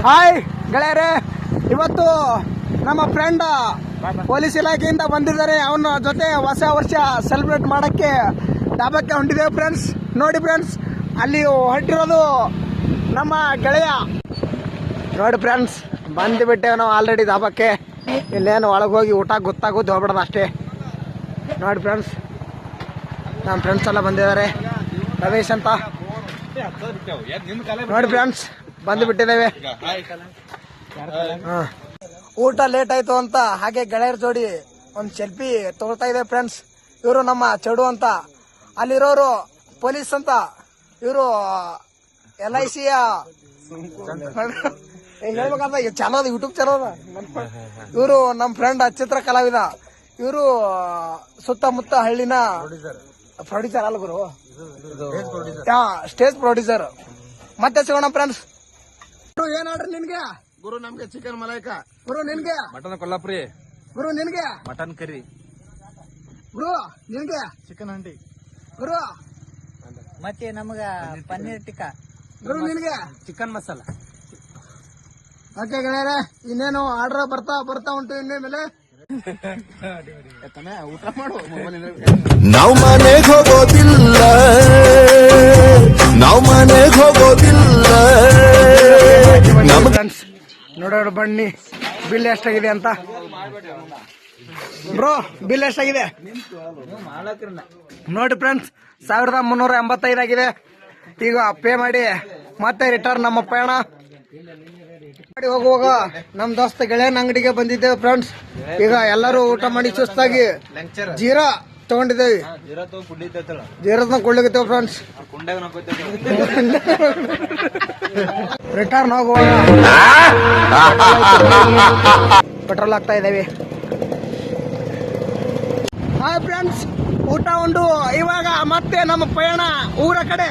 Hi ಗೆಳೆಯರೇ, ಇವತ್ತು ನಮ್ಮ ಫ್ರೆಂಡ್ ಪೊಲೀಸ್ ಇಲಾಖೆಯಿಂದ ಬಂದಿದ್ದಾರೆ. ಅವನ ಜೊತೆ ಹೊಸ ವರ್ಷ ಸೆಲೆಬ್ರೇಟ್ ಮಾಡೋಕ್ಕೆ ಡಾಬಾಕ್ಕೆ ಹೊಂಟಿದ್ದೇವೆ ಫ್ರೆಂಡ್ಸ್. ನೋಡಿ ಫ್ರೆಂಡ್ಸ್, ಅಲ್ಲಿ ಹೊರಟಿರೋದು ನಮ್ಮ ಗೆಳೆಯ. ನೋಡಿ ಫ್ರೆಂಡ್ಸ್, ಬಂದುಬಿಟ್ಟೇವೆ ನಾವು ಆಲ್ರೆಡಿ ಡಾಬಾಕ್ಕೆ. ಇಲ್ಲೇನು ಒಳಗೆ ಹೋಗಿ ಊಟ ಗೊತ್ತಾಗೋದು ಹೋಗ್ಬಿಡೋದು ಅಷ್ಟೇ. ನೋಡಿ ಫ್ರೆಂಡ್ಸ್, ನಮ್ಮ ಫ್ರೆಂಡ್ಸ್ ಎಲ್ಲ ಬಂದಿದ್ದಾರೆ. ರಮೇಶ್ ಅಂತ ನೋಡಿ ಫ್ರೆಂಡ್ಸ್, ಬಂದುಬಿಟ್ಟಿದ್ದೇವೆ. ಊಟ ಲೇಟ್ ಆಯ್ತು ಅಂತ ಹಾಗೆ ಗೆಳೆಯರ ಜೋಡಿ ಒಂದು ಸೆಲ್ಫಿ ತಗೊಳ್ತಾ ಇದೆ ಫ್ರೆಂಡ್ಸ್. ಇವರು ನಮ್ಮ ಚಡು ಅಂತ, ಅಲ್ಲಿರೋರು ಪೊಲೀಸ್ ಅಂತ, ಇವರು LICಯ ಹೇಳ್ಬೇಕಂತ ಚಾನಲ್, ಯೂಟ್ಯೂಬ್ ಚಾನಲ್. ಇವರು ನಮ್ಮ ಫ್ರೆಂಡ್ ಚಿತ್ರ ಕಲಾವಿದ. ಇವರು ಸುತ್ತಮುತ್ತ ಹಳ್ಳಿನ ಪ್ರೊಡ್ಯೂಸರ್ ಅಲ್ಲ ಗುರು, ಸ್ಟೇಜ್ ಪ್ರೊಡ್ಯೂಸರ್. ಮತ್ತೆ ಸಿಗೋಣ ಫ್ರೆಂಡ್ಸ್. ಏನ್ ಆರ್ಡ್ರಿ ನಿನ್ಗೆ? ಗುರು ನಮ್ಗೆ ಚಿಕನ್ ಮಲೈಕ. ಗುರು ನಿನ್ಗೆ? ಮಟನ್ ಕೊಲ್ಲಾಪುರಿ. ಗುರು ನಿನ್ಗೆ? Mutton curry. ಗುರು ನಿನ್ಗೆ? ಚಿಕನ್ ಹಂಡಿ. ಗುರು ಮತ್ತೆ ನಮಗ ಪನ್ನೀರ್ ಟಿಕ್ಕಾ. ಗುರು ನಿನ್ಗೆ? ಚಿಕನ್ ಮಸಾಲ. ಓಕೆ ಗೆಳೆಯರೆ, ಇನ್ನೇನು ಆರ್ಡರ್ ಬರ್ತಾ ಉಂಟು. ಇನ್ನೇಮೇಲೆ ಊಟ ಮಾಡು. ನಾವು ಮನೆಗೆ ಹೋಗೋದಿಲ್ಲ, ನಾವು ಮನೆಗೆ ಹೋಗೋದಿಲ್ಲ. ನೋಡೋರು ಬನ್ನಿ, ಬಿಲ್ ಎಷ್ಟಾಗಿದೆ ಅಂತ. ಬ್ರೋ, ಬಿಲ್ ಎಷ್ಟಾಗಿದೆ ನೋಡಿ ಫ್ರೆಂಡ್ಸ್. 1385 ಆಗಿದೆ. ಈಗ ಪೇ ಮಾಡಿ ಮತ್ತೆ ರಿಟರ್ನ್ ನಮ್ಮ ಪಯಣ ಮಾಡಿ ಹೋಗುವಾಗ ನಮ್ ದೋಸ್ತ ಗೆಳೆಯನ ಅಂಗಡಿಗೆ ಬಂದಿದ್ದೇವೆ ಫ್ರೆಂಡ್ಸ್. ಈಗ ಎಲ್ಲರೂ ಊಟ ಮಾಡಿ ಸುಸ್ತಾಗಿ ಜೀರಾ ತಗೊಂಡಿದ್ದೇವೆ. ಜೀರಾ ಕೊಳ್ಳಿಗತ್ತೇವೆ ಫ್ರೆಂಡ್ಸ್. ರಿಟರ್ನ್ ಹೋಗುವಾಗ ಪೆಟ್ರೋಲ್ ಹಾಕ್ತಾ ಇದ್ದೇವೆ. ಹಾಯ್ ಫ್ರೆಂಡ್ಸ್, ಊಟ ಉಂಡು ಇವಾಗ ಮತ್ತೆ ನಮ್ಮ ಪಯಣ ಊರ ಕಡೆ.